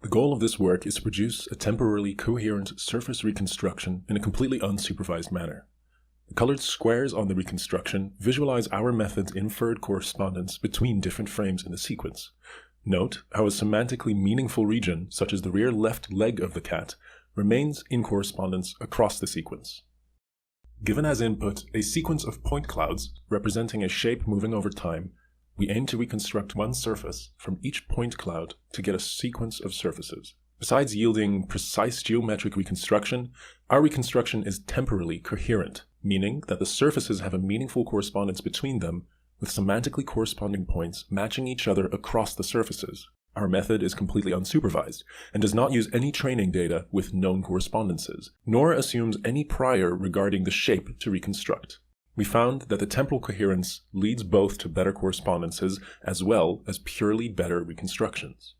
The goal of this work is to produce a temporally coherent surface reconstruction in a completely unsupervised manner. The colored squares on the reconstruction visualize our method's inferred correspondence between different frames in the sequence. Note how a semantically meaningful region, such as the rear left leg of the cat, remains in correspondence across the sequence. Given as input a sequence of point clouds representing a shape moving over time, we aim to reconstruct one surface from each point cloud to get a sequence of surfaces. Besides yielding precise geometric reconstruction, our reconstruction is temporally coherent, meaning that the surfaces have a meaningful correspondence between them, with semantically corresponding points matching each other across the surfaces. Our method is completely unsupervised and does not use any training data with known correspondences, nor assumes any prior regarding the shape to reconstruct. We found that the temporal coherence leads both to better correspondences as well as purely better reconstructions.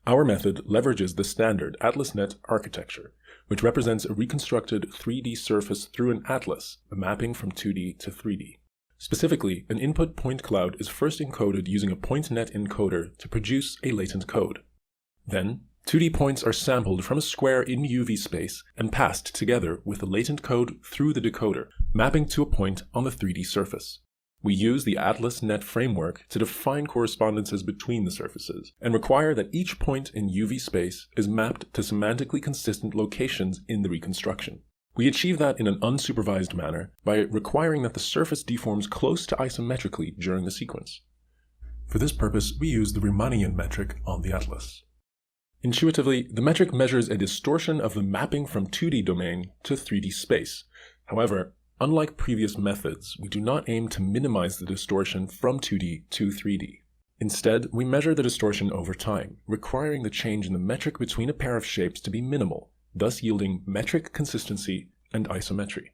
Our method leverages the standard AtlasNet architecture, which represents a reconstructed 3D surface through an atlas, a mapping from 2D to 3D. Specifically, an input point cloud is first encoded using a PointNet encoder to produce a latent code. Then, 2D points are sampled from a square in UV space and passed together with the latent code through the decoder, mapping to a point on the 3D surface. We use the AtlasNet framework to define correspondences between the surfaces, and require that each point in UV space is mapped to semantically consistent locations in the reconstruction. We achieve that in an unsupervised manner by requiring that the surface deforms close to isometrically during the sequence. For this purpose, we use the Riemannian metric on the atlas. Intuitively, the metric measures a distortion of the mapping from 2D domain to 3D space. However, unlike previous methods, we do not aim to minimize the distortion from 2D to 3D. Instead, we measure the distortion over time, requiring the change in the metric between a pair of shapes to be minimal, thus yielding metric consistency and isometry.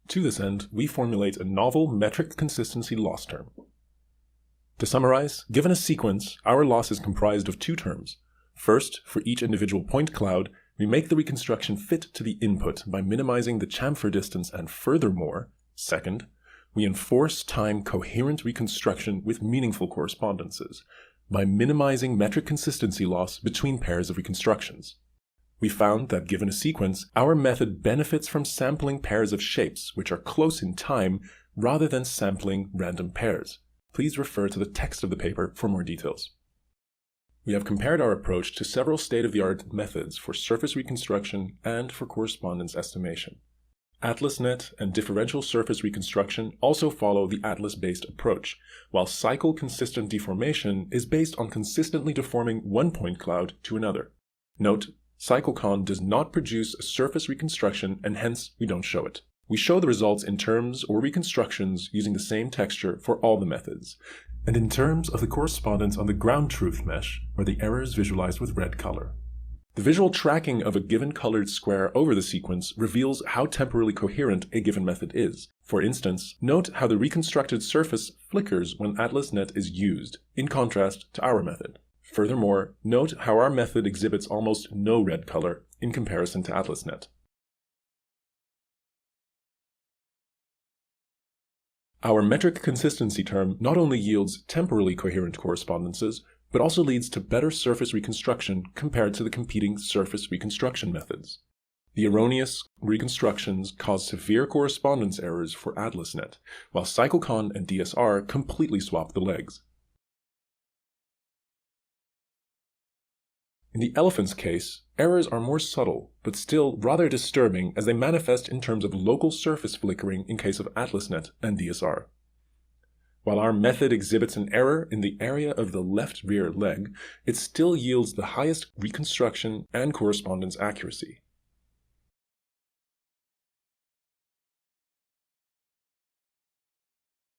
To this end, we formulate a novel metric consistency loss term. To summarize, given a sequence, our loss is comprised of two terms. First, for each individual point cloud, we make the reconstruction fit to the input by minimizing the chamfer distance, and furthermore, second, we enforce time coherent reconstruction with meaningful correspondences by minimizing metric consistency loss between pairs of reconstructions. We found that given a sequence, our method benefits from sampling pairs of shapes which are close in time rather than sampling random pairs. Please refer to the text of the paper for more details. We have compared our approach to several state-of-the-art methods for surface reconstruction and for correspondence estimation. AtlasNet and differential surface reconstruction also follow the atlas-based approach, while cycle-consistent deformation is based on consistently deforming one point cloud to another. Note, CycleCon does not produce a surface reconstruction, and hence we don't show it. We show the results in terms or reconstructions using the same texture for all the methods, and in terms of the correspondence on the ground truth mesh, where the error is visualized with red color. The visual tracking of a given colored square over the sequence reveals how temporally coherent a given method is. For instance, note how the reconstructed surface flickers when AtlasNet is used, in contrast to our method. Furthermore, note how our method exhibits almost no red color in comparison to AtlasNet. Our metric consistency term not only yields temporally coherent correspondences, but also leads to better surface reconstruction compared to the competing surface reconstruction methods. The erroneous reconstructions cause severe correspondence errors for AtlasNet, while CycleCon and DSR completely swap the legs. In the elephant's case, errors are more subtle, but still rather disturbing as they manifest in terms of local surface flickering in case of AtlasNet and DSR. While our method exhibits an error in the area of the left rear leg, it still yields the highest reconstruction and correspondence accuracy.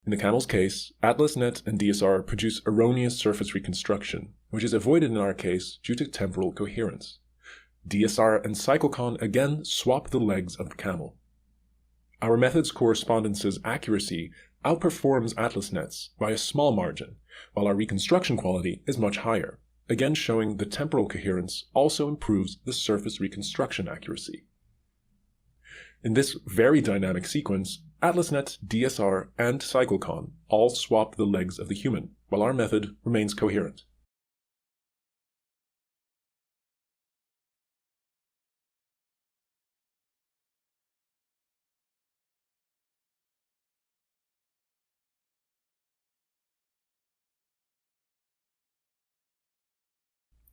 In the camel's case, AtlasNet and DSR produce erroneous surface reconstruction, which is avoided in our case due to temporal coherence. DSR and CycleCon again swap the legs of the camel. Our method's correspondence's accuracy outperforms AtlasNet's by a small margin, while our reconstruction quality is much higher, again showing the temporal coherence also improves the surface reconstruction accuracy. In this very dynamic sequence, AtlasNet, DSR, and CycleCon all swap the legs of the human, while our method remains coherent.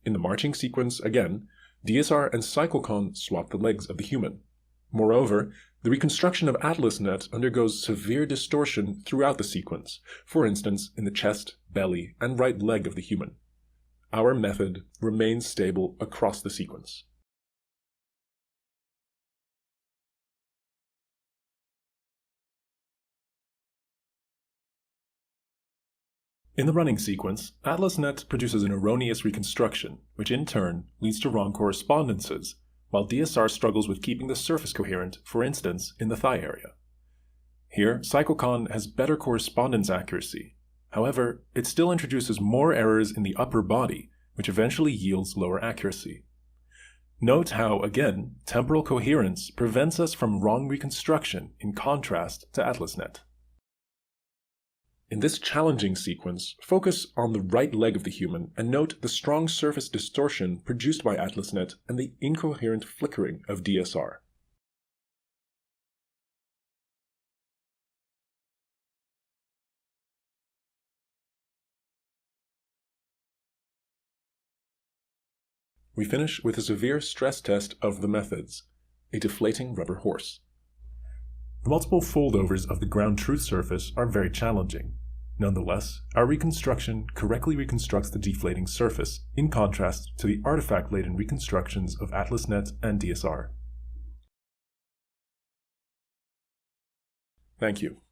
In the marching sequence, again, DSR and CycleCon swap the legs of the human. Moreover, the reconstruction of AtlasNet undergoes severe distortion throughout the sequence, for instance in the chest, belly, and right leg of the human. Our method remains stable across the sequence. In the running sequence, AtlasNet produces an erroneous reconstruction, which in turn leads to wrong correspondences, while DSR struggles with keeping the surface coherent, for instance, in the thigh area. Here, CycleCon has better correspondence accuracy. However, it still introduces more errors in the upper body, which eventually yields lower accuracy. Note how, again, temporal coherence prevents us from wrong reconstruction in contrast to AtlasNet. In this challenging sequence, focus on the right leg of the human and note the strong surface distortion produced by AtlasNet and the incoherent flickering of DSR. We finish with a severe stress test of the methods, a deflating rubber horse. The multiple foldovers of the ground truth surface are very challenging. Nonetheless, our reconstruction correctly reconstructs the deflating surface, in contrast to the artifact-laden reconstructions of AtlasNet and DSR. Thank you.